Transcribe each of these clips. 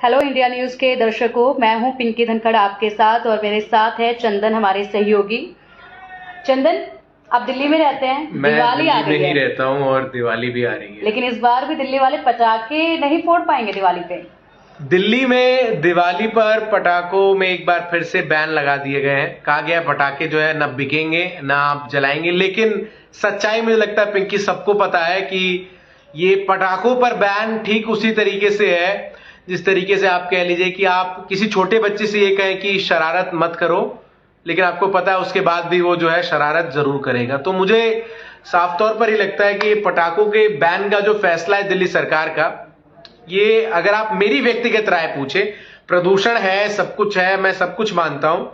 Hello India news के दर्शकों, मैं हूं पिंकी धनखड़ आपके साथ और मेरे साथ है चंदन, हमारे सहयोगी। चंदन, आप दिल्ली में रहते हैं, दिवाली आ गई है। मैं दिल्ली में ही रहता हूं और दिवाली भी आ रही है, लेकिन इस बार भी दिल्ली वाले पटाखे नहीं फोड़ पाएंगे दिवाली पे। दिल्ली में दिवाली पर पटाखों में एक बार फिर से बैन लगा दिए गए हैं। कहा गया पटाखे जो है न बिकेंगे ना आप जलाएंगे, लेकिन सच्चाई मुझे लगता है पिंकी सबको पता है कि ये पटाखों पर बैन ठीक उसी तरीके से है जिस तरीके से आप कह लीजिए कि आप किसी छोटे बच्चे से ये कहें कि शरारत मत करो, लेकिन आपको पता है उसके बाद भी वो जो है शरारत जरूर करेगा। तो मुझे साफ तौर पर ही लगता है कि पटाखों के बैन का जो फैसला है दिल्ली सरकार का, ये अगर आप मेरी व्यक्तिगत राय पूछे, प्रदूषण है, सब कुछ है, मैं सब कुछ मानता हूं,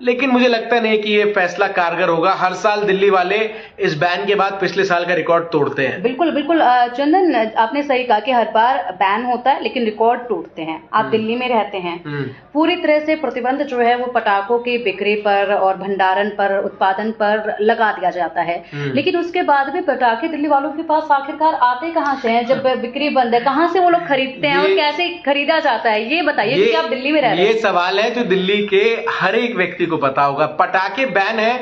लेकिन मुझे लगता नहीं कि ये फैसला कारगर होगा। हर साल दिल्ली वाले इस बैन के बाद पिछले साल का रिकॉर्ड तोड़ते हैं। बिल्कुल बिल्कुल चंदन, आपने सही कहा कि हर बार बैन होता है लेकिन रिकॉर्ड टूटते हैं। आप दिल्ली में रहते हैं, पूरी तरह से प्रतिबंध जो है वो पटाखों की बिक्री पर और भंडारण पर, उत्पादन पर लगा दिया जाता है। लेकिन उसके बाद भी पटाखे दिल्ली वालों के पास आखिरकार आते कहाँ से हैं? जब बिक्री बंद है, कहाँ से वो लोग खरीदते हैं और कैसे खरीदा जाता है, ये बताइए क्योंकि आप दिल्ली में रह रहे हैं। ये सवाल है जो दिल्ली के हर एक व्यक्ति को पता होगा। पटाखे बैन है,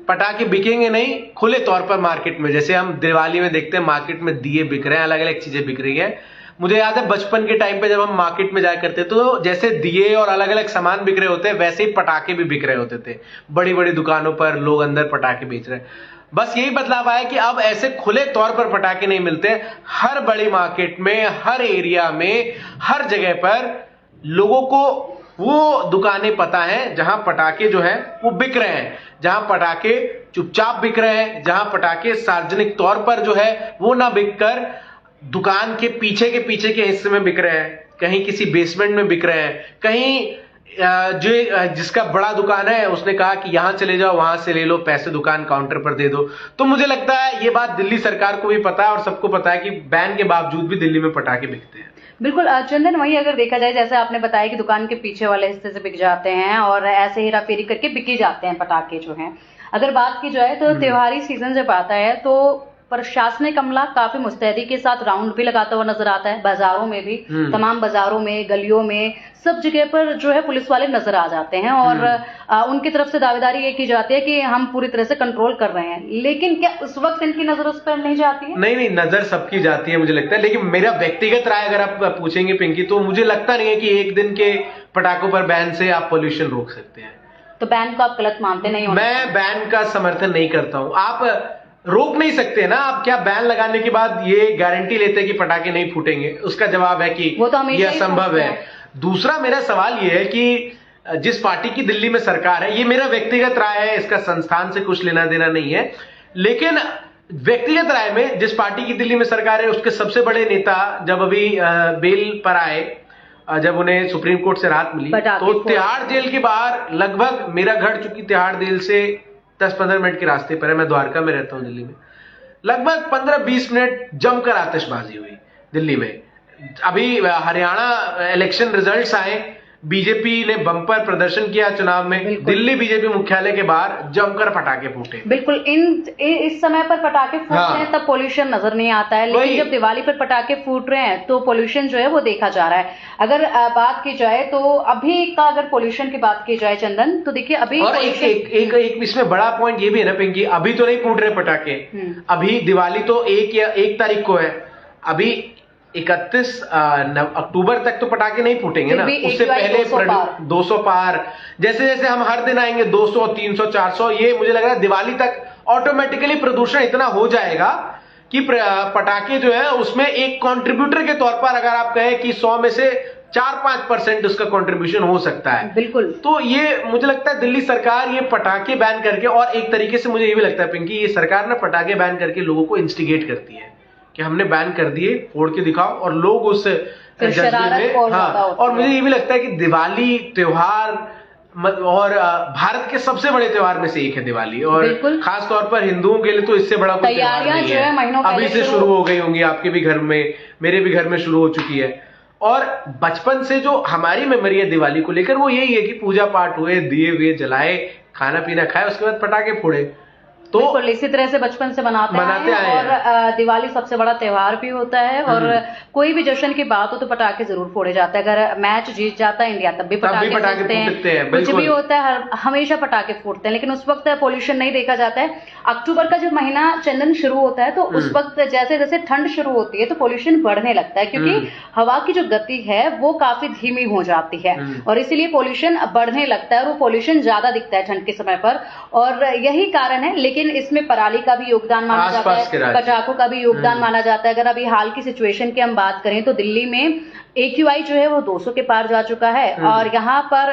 पटाखे बिकेंगे नहीं खुले तौर पर मार्केट में। जैसे हम दिवाली में देखते हैं मार्केट में दिए बिक रहे हैं, अलग अलग चीजें बिक रही है। मुझे याद है बचपन के टाइम पे जब हम मार्केट में जाया करते तो जैसे दिए और अलग अलग सामान बिक रहे होते हैं, वैसे ही पटाखे भी बिक रहे होते थे। बड़ी बड़ी दुकानों पर लोग अंदर पटाखे बेच रहे हैं। बस यही बदलाव आया कि अब ऐसे खुले तौर पर पटाखे नहीं मिलते। हर बड़ी मार्केट में, हर एरिया में, हर जगह पर लोगों को वो दुकानें पता है जहां पटाखे जो है वो बिक रहे हैं, जहां पटाखे चुपचाप बिक रहे हैं, जहां पटाखे सार्वजनिक तौर पर जो है वो ना बिककर दुकान के पीछे के हिस्से में बिक रहे हैं, कहीं किसी बेसमेंट में बिक रहे हैं, कहीं जो जिसका बड़ा दुकान है उसने कहा कि यहां चले जाओ, वहां से ले लो, पैसे दुकान काउंटर पर दे दो। तो मुझे लगता है ये बात दिल्ली सरकार को भी पता है और सबको पता है कि बैन के बावजूद भी दिल्ली में पटाखे बिकते हैं। बिल्कुल चंदन, वही अगर देखा जाए, जैसे आपने बताया कि दुकान के पीछे वाले हिस्से से बिक जाते हैं और ऐसे हेरा फेरी करके बिकी जाते हैं पटाखे जो हैं। अगर बात की जाए तो त्योहारी सीजन जब आता है तो प्रशासनिक अमला काफी मुस्तैदी के साथ राउंड भी लगाता हुआ नजर आता है। बाजारों में भी, तमाम बाजारों में, गलियों में, सब जगह पर जो है पुलिस वाले नजर आ जाते हैं और उनकी तरफ से दावेदारी ये की जाती है कि हम पूरी तरह से कंट्रोल कर रहे हैं। लेकिन क्या उस वक्त इनकी नजर उस पर नहीं जाती है? नहीं, नजर सबकी जाती है मुझे लगता है, लेकिन मेरा व्यक्तिगत राय अगर आप पूछेंगे पिंकी, तो मुझे लगता नहीं है कि एक दिन के पटाखों पर बैन से आप पोल्यूशन रोक सकते हैं। तो बैन को आप गलत मानते नहीं हो? मैं बैन का समर्थन नहीं करता हूं। आप रोक नहीं सकते ना, आप क्या बैन लगाने के बाद ये गारंटी लेते हैं कि पटाखे नहीं फूटेंगे? उसका जवाब है कि वो तो ये असंभव है। दूसरा मेरा सवाल ये है कि जिस पार्टी की दिल्ली में सरकार है, ये मेरा व्यक्तिगत राय है, इसका संस्थान से कुछ लेना देना नहीं है, लेकिन व्यक्तिगत राय में जिस पार्टी की दिल्ली में सरकार है उसके सबसे बड़े नेता जब अभी बेल पर आए, जब उन्हें सुप्रीम कोर्ट से राहत मिली, तो तिहाड़ जेल के बाहर लगभग, मेरा घर चूंकि तिहाड़ जेल से 10-15 मिनट के रास्ते पर है, मैं द्वारका में रहता हूं दिल्ली में, लगभग 15-20 मिनट जमकर आतिशबाजी हुई दिल्ली में। अभी हरियाणा इलेक्शन रिजल्ट्स आए, बीजेपी ने बम्पर प्रदर्शन किया चुनाव में, दिल्ली बीजेपी मुख्यालय के बाहर जमकर पटाखे फूटे। बिल्कुल, इस समय पर पटाखे फूट रहे हैं तब पोल्यूशन नजर नहीं आता है, लेकिन जब दिवाली पर पटाखे फूट रहे हैं तो पोल्यूशन जो है वो देखा जा रहा है। अगर बात की जाए तो अभी का, अगर पोल्यूशन की बात की जाए चंदन, तो देखिए अभी और एक इसमें बड़ा पॉइंट ये भी है ना पिंकी, अभी तो नहीं फूट रहे पटाखे, अभी दिवाली तो 1 तारीख को है, अभी 31 अक्टूबर तक तो पटाखे नहीं फूटेंगे ना, उससे पहले 200 पार, जैसे जैसे हम हर दिन आएंगे 200, 300, 400, ये मुझे लग रहा है दिवाली तक ऑटोमेटिकली प्रदूषण इतना हो जाएगा कि पटाखे जो है उसमें एक कंट्रीब्यूटर के तौर पर, अगर आप कहें कि 100 में से 4-5% उसका कंट्रीब्यूशन हो सकता है। बिल्कुल। तो ये मुझे लगता है दिल्ली सरकार ये पटाखे बैन करके, और एक तरीके से मुझे ये भी लगता है पिंकी, ये सरकार ना पटाखे बैन करके लोगों को इंस्टिगेट करती है कि हमने बैन कर दिए, फोड़ के दिखाओ, और लोग उस जज्बे में, हाँ, और मुझे ये भी लगता है कि दिवाली त्योहार और भारत के सबसे बड़े त्योहार में से एक है दिवाली, और खास तौर पर हिंदुओं के लिए तो इससे बड़ा कोई त्योहार नहीं है। अभी से शुरू हो गई होंगी आपके भी घर में, मेरे भी घर में शुरू हो चुकी है। और बचपन से जो हमारी मेमोरी है दिवाली को लेकर वो यही है कि पूजा पाठ हुए, दिए हुए जलाए, खाना पीना खाए, उसके बाद पटाखे फोड़े। तो बिल्कुल इसी तरह से बचपन से मनाते आए हैं। और दिवाली सबसे बड़ा त्योहार भी होता है, और कोई भी जश्न की बात हो तो पटाखे जरूर फोड़े जाते हैं। अगर मैच जीत जाता है इंडिया तब भी पटाखे फूटते हैं, कुछ भी होता है हमेशा पटाखे फूटते हैं। लेकिन उस वक्त पोल्यूशन नहीं देखा जाता है। अक्टूबर का जब महीना चंदन शुरू होता है तो उस वक्त जैसे जैसे ठंड शुरू होती है तो पोल्यूशन बढ़ने लगता है, क्योंकि हवा की जो गति है वो काफी धीमी हो जाती है और इसीलिए पोल्यूशन बढ़ने लगता है और वो पोल्यूशन ज्यादा दिखता है ठंड के समय पर, और यही कारण है। लेकिन इसमें पराली का भी योगदान माना जाता है, पटाखों का भी योगदान माना जाता है। अगर अभी हाल की सिचुएशन की हम बात करें तो दिल्ली में AQI जो है वो 200 के पार जा चुका है, और यहाँ पर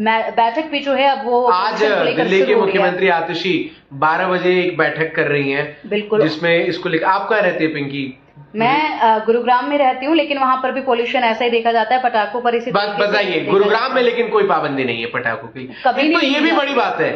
बैठक भी जो है अब वो आज दिल्ली के मुख्यमंत्री आतिशी 12 बजे एक बैठक कर रही हैं, बिल्कुल, जिसमें इसको लेकर आप कहाँ रहती है पिंकी? मैं गुरुग्राम में रहती हूँ, लेकिन वहां पर भी पोल्यूशन ऐसा ही देखा जाता है पटाखों पर। इसी बात बताइए, गुरुग्राम में लेकिन कोई पाबंदी नहीं है पटाखों की, कभी तो ये भी बड़ी बात है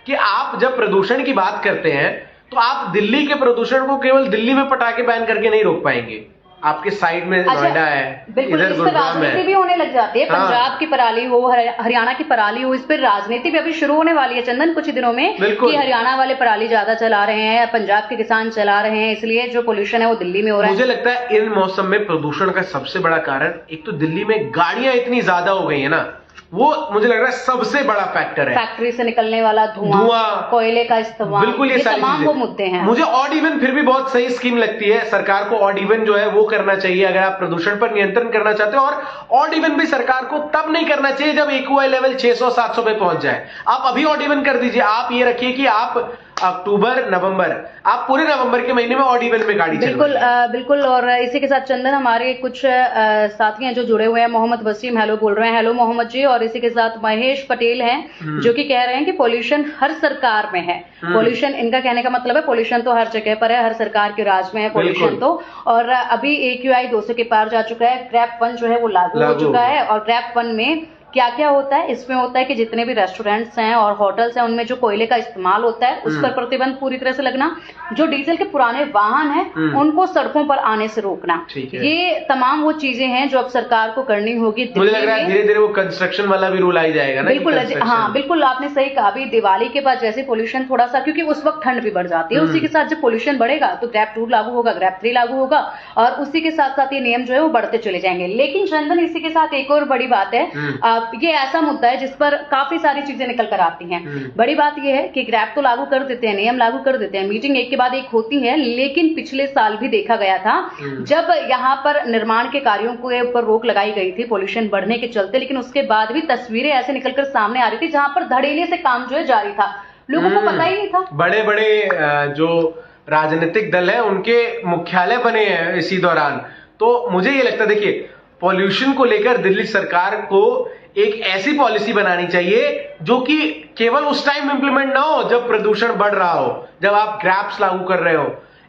कि आप जब प्रदूषण की बात करते हैं तो आप दिल्ली के प्रदूषण को केवल दिल्ली में पटाखे बैन करके नहीं रोक पाएंगे। आपके साइड में नोएडा है, बिल्कुल, इस पर राजनीति भी होने लग जाती है। पंजाब की पराली हो, हरियाणा की पराली हो, इस पर राजनीति भी अभी शुरू होने वाली है चंदन कुछ दिनों में, कि हरियाणा वाले पराली ज्यादा चला रहे हैं, पंजाब के किसान चला रहे हैं, इसलिए जो पोल्यूशन है वो दिल्ली में हो रहा है। मुझे लगता है इन मौसम में प्रदूषण का सबसे बड़ा कारण, एक तो दिल्ली में गाड़ियां इतनी ज्यादा हो गई है ना, वो मुझे लग रहा है सबसे बड़ा फैक्टर है। फैक्ट्री से निकलने वाला धुआं, कोयले का इस्तेमाल, बिल्कुल ये तमाम वो मुद्दे हैं। मुझे ऑड इवन फिर भी बहुत सही स्कीम लगती है। सरकार को ऑड इवन जो है वो करना चाहिए अगर आप प्रदूषण पर नियंत्रण करना चाहते हो, और ऑड इवन भी सरकार को तब नहीं करना चाहिए जब AQI लेवल 600-700 पे पहुंच जाए। आप अभी ऑड इवन कर दीजिए। आप ये रखिए कि आप अक्टूबर नवंबर, आप पूरे नवंबर के महीने में ऑड इवन में गाड़ी बिल्कुल बिल्कुल। और इसी के साथ चंदन हमारे कुछ साथी हैं जो जुड़े हुए हैं। मोहम्मद वसीम हेलो बोल रहे हैं, हेलो मोहम्मद जी। और इसी के साथ महेश पटेल हैं जो कि कह रहे हैं कि पोल्यूशन हर सरकार में है। पोल्यूशन, इनका कहने का मतलब है पोल्यूशन तो हर जगह पर है, हर सरकार के राज में है पोल्यूशन तो। और अभी AQI 200 के पार जा चुका है। ग्रैप 1 जो है वो लागू हो चुका है। और ग्रैप 1 में क्या क्या होता है, इसमें होता है कि जितने भी रेस्टोरेंट्स हैं और होटल्स हैं उनमें जो कोयले का इस्तेमाल होता है उस पर प्रतिबंध पूरी तरह से लगना, जो डीजल के पुराने वाहन हैं उनको सड़कों पर आने से रोकना, ये तमाम वो चीजें हैं जो अब सरकार को करनी होगी। मुझे लग रहा है धीरे धीरे वो कंस्ट्रक्शन वाला भी रूल आ जाएगा ना। बिल्कुल, हाँ बिल्कुल, आपने सही कहा। अभी दिवाली के बाद जैसे पोल्यूशन थोड़ा सा, क्योंकि उस वक्त ठंड भी बढ़ जाती है, उसी के साथ जब पोल्यूशन बढ़ेगा तो ग्रैप 2 लागू होगा, ग्रैप 3 लागू होगा, और उसी के साथ साथ ये नियम जो है वो बढ़ते चले जाएंगे। लेकिन चंदन इसी के साथ एक और बड़ी बात है, ये ऐसा मुद्दा है जिस पर काफी सारी चीजें निकल कर आती हैं। बड़ी बात यह है कि ग्रैप तो लागू कर देते हैं, नियम लागू कर देते हैं, मीटिंग एक के बाद एक होती है, लेकिन पिछले साल भी देखा गया था जब यहाँ पर निर्माण के कार्यों के ऊपर रोक लगाई गई थी पोल्यूशन बढ़ने के चलते, लेकिन उसके बाद भी तस्वीरें ऐसे निकलकर सामने आ रही थी जहां पर धड़ेले से काम जो है जारी था, लोगों को पता ही नहीं था। बड़े बड़े जो राजनीतिक दल है उनके मुख्यालय बने हैं इसी दौरान। तो मुझे ये लगता है, देखिए पॉल्यूशन को लेकर दिल्ली सरकार को एक ऐसी पॉलिसी बनानी चाहिए जो कि केवल उस टाइम इंप्लीमेंट ना हो जब प्रदूषण बढ़ रहा हो, जब आप ग्रैप्स लागू कर रहे हो।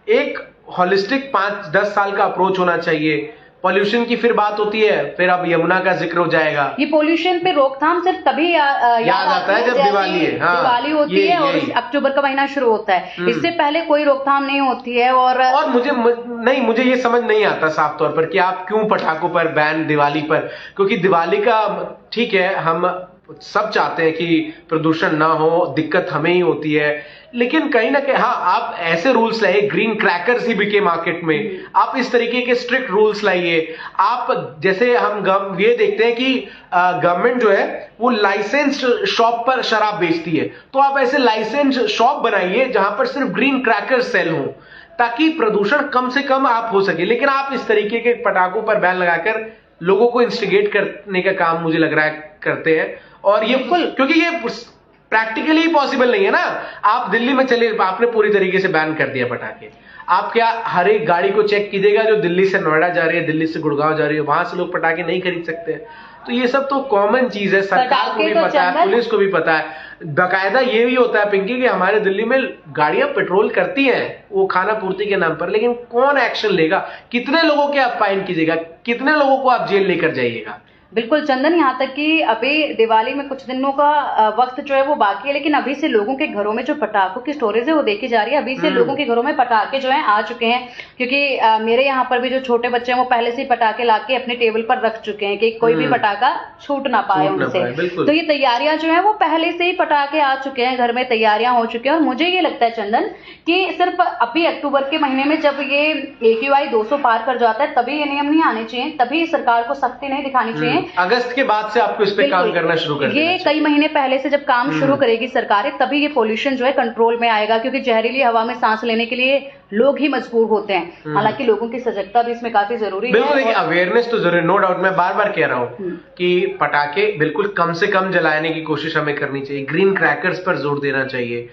एक होलिस्टिक 5-10 साल का अप्रोच होना चाहिए। पॉल्यूशन की फिर बात होती है, फिर अब यमुना का जिक्र हो जाएगा। ये पॉल्यूशन पे रोकथाम सिर्फ तभी याद आता है जब दिवाली है। हाँ, दिवाली होती है और अक्टूबर का महीना शुरू होता है, इससे पहले कोई रोकथाम नहीं होती है। और मुझे ये समझ नहीं आता साफ तौर पर कि आप क्यों पटाखों पर बैन दिवाली पर, क्योंकि दिवाली का ठीक है, हम सब चाहते हैं कि प्रदूषण ना हो, दिक्कत हमें ही होती है, लेकिन कहीं ना कहीं हाँ आप ऐसे रूल्स लाइए, ग्रीन क्रैकर्स ही बिके मार्केट में, आप इस तरीके के स्ट्रिक्ट रूल्स लाइए। आप जैसे हम ये देखते हैं कि गवर्नमेंट जो है वो लाइसेंस्ड शॉप पर शराब बेचती है, तो आप ऐसे लाइसेंस्ड शॉप बनाइए जहां पर सिर्फ ग्रीन क्रैकर्स सेल हो, ताकि प्रदूषण कम से कम आप हो सके। लेकिन आप इस तरीके के पटाखों पर बैन लगाकर लोगों को इंस्टिगेट करने का काम मुझे लग रहा है करते हैं, और ये क्योंकि ये प्रैक्टिकली पॉसिबल नहीं है ना। आप दिल्ली में चले, आपने पूरी तरीके से बैन कर दिया पटाखे, आप क्या हर एक गाड़ी को चेक कीजिएगा जो दिल्ली से नोएडा जा रही है, दिल्ली से गुड़गांव जा रही है, वहां से लोग पटाखे नहीं खरीद सकते। तो ये सब तो कॉमन चीज है, सरकार को भी पता है, पुलिस को भी पता है। बाकायदा ये भी होता है पिंकी कि हमारे दिल्ली में गाड़ियां पेट्रोल करती हैं वो खाना पूर्ति के नाम पर, लेकिन कौन एक्शन लेगा? कितने लोगों के आप फाइन कीजिएगा? कितने लोगों को आप जेल लेकर जाइएगा? बिल्कुल चंदन, यहाँ तक कि अभी दिवाली में कुछ दिनों का वक्त जो है वो बाकी है, लेकिन अभी से लोगों के घरों में जो पटाखों की स्टोरेज है वो देखी जा रही है। अभी से लोगों के घरों में पटाखे जो हैं आ चुके हैं, क्योंकि मेरे यहाँ पर भी जो छोटे बच्चे हैं वो पहले से ही पटाखे लाके अपने टेबल पर रख चुके हैं कि कोई भी पटाखा छूट ना पाए उनसे। तो ये तैयारियां जो है वो पहले से ही पटाखे आ चुके हैं, घर में तैयारियां हो चुकी हैं। और मुझे ये लगता है चंदन कि सिर्फ अभी अक्टूबर के महीने में जब ये AQI 200 पार कर जाता है तभी ये नियम नहीं आने चाहिए, तभी सरकार को सख्ती नहीं दिखानी चाहिए। अगस्त के बाद से आपको इस पे काम करना शुरू कर देना ये कई महीने पहले से जब काम शुरू करेगी सरकारें तभी ये पोल्यूशन जो है कंट्रोल में आएगा, क्योंकि जहरीली हवा में सांस लेने के लिए लोग ही मजबूर होते हैं। हालांकि लोगों की सजगता भी इसमें काफी जरूरी है। बिल्कुल, देखिए अवेयरनेस तो जरूरी, नो डाउट। मैं बार बार कह रहा हूँ कि पटाखे बिल्कुल कम से कम जलाने की कोशिश हमें करनी चाहिए, ग्रीन क्रैकर्स पर जोर देना चाहिए।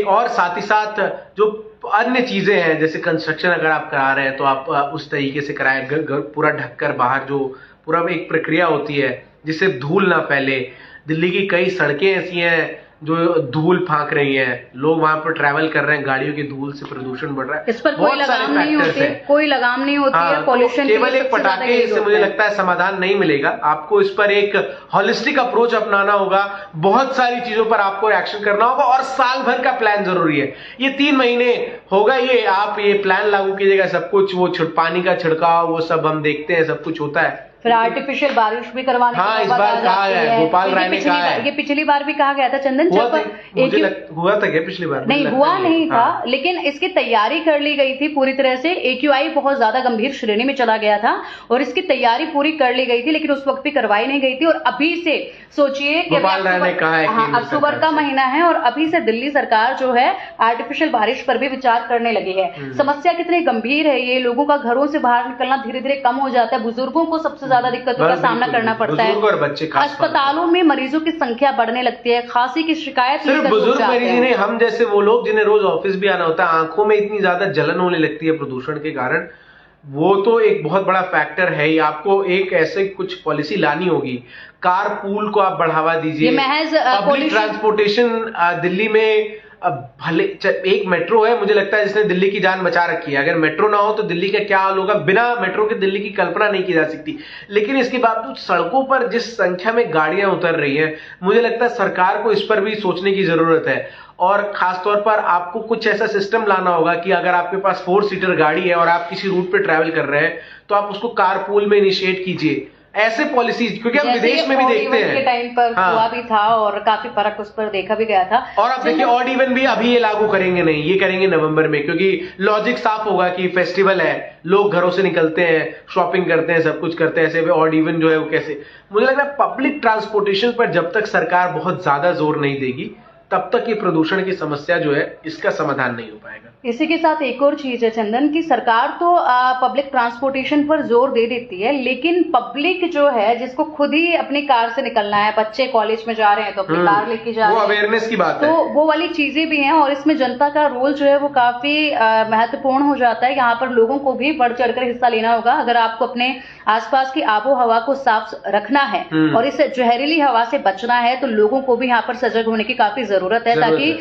और साथ ही साथ जो अन्य चीजें हैं, जैसे कंस्ट्रक्शन अगर आप करा रहे हैं तो आप उस तरीके से कराएं, पूरा ढककर बाहर जो पूरा एक प्रक्रिया होती है जिससे धूल ना फैले। दिल्ली की कई सड़कें ऐसी हैं जो धूल फांक रही हैं, लोग वहां पर ट्रैवल कर रहे हैं, गाड़ियों की धूल से प्रदूषण बढ़ रहा है। इस पर कोई लगाम नहीं होती है, कोई लगाम नहीं होती है पॉल्यूशन। केवल एक पटाखे से मुझे लगता है समाधान नहीं मिलेगा, आपको इस पर एक हॉलिस्टिक अप्रोच अपनाना होगा, बहुत सारी चीजों पर आपको एक्शन करना होगा और साल भर का प्लान जरूरी है। ये 3 महीने होगा, ये आप ये प्लान लागू कीजिएगा, सब कुछ वो पानी का छिड़काव वो सब हम देखते हैं, सब कुछ होता है। फिर आर्टिफिशियल बारिश भी करवाने हाँ, इस बार कहा है, गोपाल राय ने कहा है। ये पिछली बार भी कहा गया था चंदन, हुआ था क्या पिछली बार? नहीं हुआ नहीं था, लेकिन इसकी तैयारी कर ली गई थी पूरी तरह से। AQI बहुत ज्यादा गंभीर श्रेणी में चला गया था और इसकी तैयारी पूरी कर ली गई थी, लेकिन उस वक्त भी करवाई नहीं गई थी। और अभी से सोचिए कि अक्टूबर का महीना है और अभी से दिल्ली सरकार जो है आर्टिफिशियल बारिश पर भी विचार करने लगी है। समस्या कितनी गंभीर है ये, लोगों का घरों से बाहर निकलना धीरे धीरे कम हो जाता है, बुजुर्गों को सबसे ज्यादा दिक्कतों का सामना करना पड़ता है, और बच्चे अस्पतालों में मरीजों की संख्या बढ़ने लगती है, खांसी की शिकायत सिर्फ बुजुर्ग मरीज नहीं, हम जैसे वो लोग जिन्हें रोज ऑफिस भी आना होता है, आंखों में इतनी ज्यादा जलन होने लगती है प्रदूषण के कारण, वो तो एक बहुत बड़ा फैक्टर है ही। आपको एक ऐसे कुछ पॉलिसी लानी होगी, कार पूल को आप बढ़ावा दीजिए, पब्लिक ट्रांसपोर्टेशन दिल्ली में अब भले एक मेट्रो है, मुझे लगता है जिसने दिल्ली की जान बचा रखी है, अगर मेट्रो ना हो तो दिल्ली का क्या हाल होगा, बिना मेट्रो के दिल्ली की कल्पना नहीं की जा सकती। लेकिन इसके बावजूद सड़कों पर जिस संख्या में गाड़ियां उतर रही हैं, मुझे लगता है सरकार को इस पर भी सोचने की जरूरत है। और खासतौर पर आपको कुछ ऐसा सिस्टम लाना होगा कि अगर आपके पास 4 सीटर गाड़ी है और आप किसी रूट पे ट्रैवल कर रहे हैं तो आप उसको कारपूल में इनिशिएट कीजिए, ऐसे पॉलिसीज, क्योंकि हम विदेश में भी देखते हैं। के टाइम पर हुआ भी था और काफी फर्क उस पर देखा भी गया था। और आप देखिए ऑड इवन भी अभी ये लागू करेंगे नहीं, ये करेंगे नवंबर में, क्योंकि लॉजिक साफ होगा कि फेस्टिवल है, लोग घरों से निकलते हैं, शॉपिंग करते हैं, सब कुछ करते हैं, ऐसे ऑड इवन जो है वो कैसे। मुझे लग रहा है पब्लिक ट्रांसपोर्टेशन पर जब तक सरकार बहुत ज्यादा जोर नहीं देगी तब तक ये प्रदूषण की समस्या जो है इसका समाधान नहीं हो पाएगा। इसी के साथ एक और चीज है चंदन की सरकार तो पब्लिक ट्रांसपोर्टेशन पर जोर दे देती है, लेकिन पब्लिक जो है जिसको खुद ही अपनी कार से निकलना है, बच्चे कॉलेज में जा रहे हैं तो अपनी कार लेके जा रहे हैं, अवेयरनेस की बात है, तो वो वाली चीजें भी हैं और इसमें जनता का रोल जो है वो काफी महत्वपूर्ण हो जाता है। यहाँ पर लोगों को भी बढ़ चढ़कर हिस्सा लेना होगा। अगर आपको अपने आसपास की आबो हवा को साफ रखना है और इस जहरीली हवा से बचना है तो लोगों को भी यहाँ पर सजग होने की काफी जरूरत है, ताकि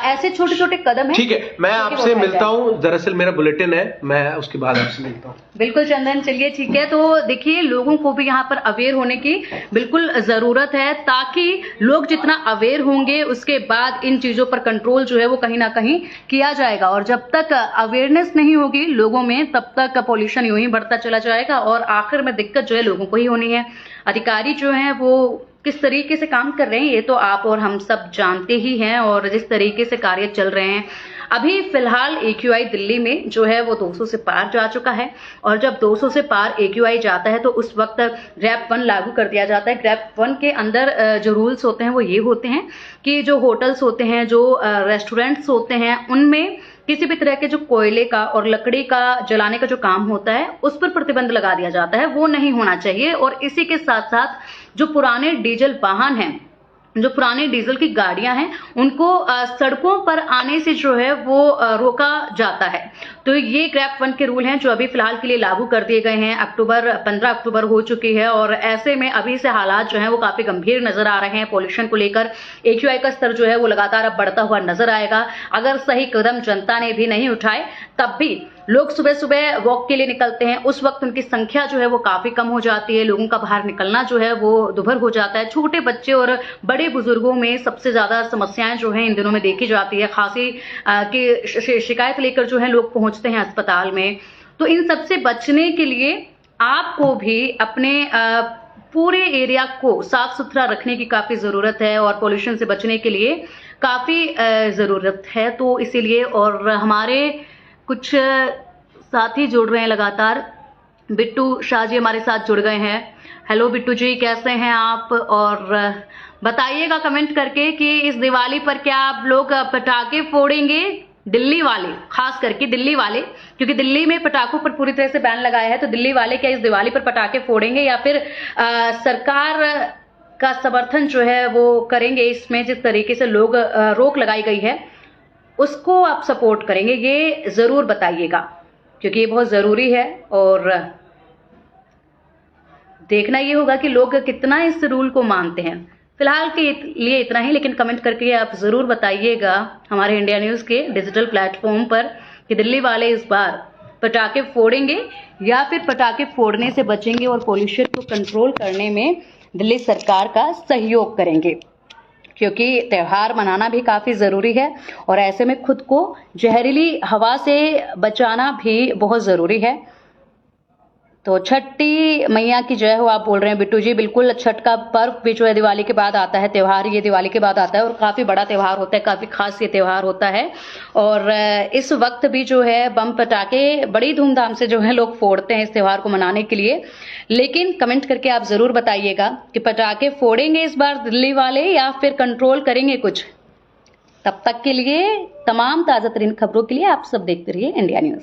ऐसे छोटे छोटे कदम है। ठीक है, मैं आपसे मिलता हूं, दरअसल मेरा बुलेटिन है, मैं उसके बाद आपसे मिलता हूं। बिल्कुल चंदन, चलिए ठीक है। तो देखिए लोगों को भी यहाँ पर अवेयर होने की बिल्कुल जरूरत है, ताकि लोग जितना अवेयर होंगे उसके बाद इन चीजों पर कंट्रोल जो है वो कहीं ना कहीं किया जाएगा। और जब तक अवेयरनेस नहीं होगी लोगों में तब तक पॉल्यूशन यूं ही बढ़ता चला जाएगा और आखिर में दिक्कत जो है लोगों को ही होनी है। अधिकारी जो है वो किस तरीके से काम कर रहे हैं ये तो आप और हम सब जानते ही हैं, और जिस तरीके से कार्य चल रहे हैं अभी फिलहाल AQI दिल्ली में जो है वो 200 से पार जा चुका है। और जब 200 से पार AQI जाता है तो उस वक्त ग्रैप 1 लागू कर दिया जाता है। ग्रैप 1 के अंदर जो रूल्स होते हैं वो ये होते हैं कि जो होटल्स होते हैं, जो रेस्टोरेंट्स होते हैं, उनमें किसी भी तरह के जो कोयले का और लकड़ी का जलाने का जो काम होता है उस पर प्रतिबंध लगा दिया जाता है, वो नहीं होना चाहिए। और इसी के साथ साथ जो पुराने डीजल वाहन हैं, जो पुरानी डीजल की गाड़ियां हैं, उनको सड़कों पर आने से जो है वो रोका जाता है। तो ये ग्रैप 1 के रूल हैं जो अभी फिलहाल के लिए लागू कर दिए गए हैं। 15 अक्टूबर हो चुकी है और ऐसे में अभी से हालात जो हैं वो काफी गंभीर नजर आ रहे हैं। पॉल्यूशन को लेकर AQI का स्तर जो है वो लगातार अब बढ़ता हुआ नजर आएगा। अगर सही कदम जनता ने भी नहीं उठाए तब भी लोग सुबह सुबह वॉक के लिए निकलते हैं, उस वक्त उनकी संख्या जो है वो काफी कम हो जाती है, लोगों का बाहर निकलना जो है वो दुभर हो जाता है। छोटे बच्चे और बड़े बुजुर्गों में सबसे ज्यादा समस्याएं जो है इन दिनों में देखी जाती है। खांसी की शिकायत लेकर जो है लोग पहुंचते हैं अस्पताल में। तो इन सबसे बचने के लिए आपको भी अपने पूरे एरिया को साफ सुथरा रखने की काफी जरूरत है और पोल्यूशन से बचने के लिए काफी जरूरत है। तो इसीलिए और हमारे कुछ साथी जुड़ रहे हैं लगातार। बिट्टू शाह जी हमारे साथ जुड़ गए हैं। हेलो बिट्टू जी, कैसे हैं आप? और बताइएगा कमेंट करके कि इस दिवाली पर क्या आप लोग पटाखे फोड़ेंगे? दिल्ली वाले, खास करके दिल्ली वाले, क्योंकि दिल्ली में पटाखों पर पूरी तरह से बैन लगाया है। तो दिल्ली वाले क्या इस दिवाली पर पटाखे फोड़ेंगे या फिर सरकार का समर्थन जो है वो करेंगे? इसमें जिस तरीके से लोग रोक लगाई गई है उसको आप सपोर्ट करेंगे? ये जरूर बताइएगा, क्योंकि ये बहुत जरूरी है। और देखना ये होगा कि लोग कितना इस रूल को मानते हैं। फिलहाल के लिए इतना ही, लेकिन कमेंट करके आप जरूर बताइएगा हमारे इंडिया न्यूज के डिजिटल प्लेटफॉर्म पर कि दिल्ली वाले इस बार पटाखे फोड़ेंगे या फिर पटाखे फोड़ने से बचेंगे और पोल्यूशन को कंट्रोल करने में दिल्ली सरकार का सहयोग करेंगे, क्योंकि त्योहार मनाना भी काफी जरूरी है और ऐसे में खुद को जहरीली हवा से बचाना भी बहुत जरूरी है। तो छठी मैया की जय हो आप बोल रहे हैं बिट्टू जी। बिल्कुल, छठ का पर्व भी जो है दिवाली के बाद आता है, त्योहार ये दिवाली के बाद आता है और काफी बड़ा त्योहार होता है, काफी खास ये त्योहार होता है। और इस वक्त भी जो है बम पटाखे बड़ी धूमधाम से जो है लोग फोड़ते हैं इस त्योहार को मनाने के लिए। लेकिन कमेंट करके आप जरूर बताइएगा कि पटाखे फोड़ेंगे इस बार दिल्ली वाले या फिर कंट्रोल करेंगे कुछ। तब तक के लिए तमाम ताजा तरीन खबरों के लिए आप सब देखते रहिए इंडिया न्यूज।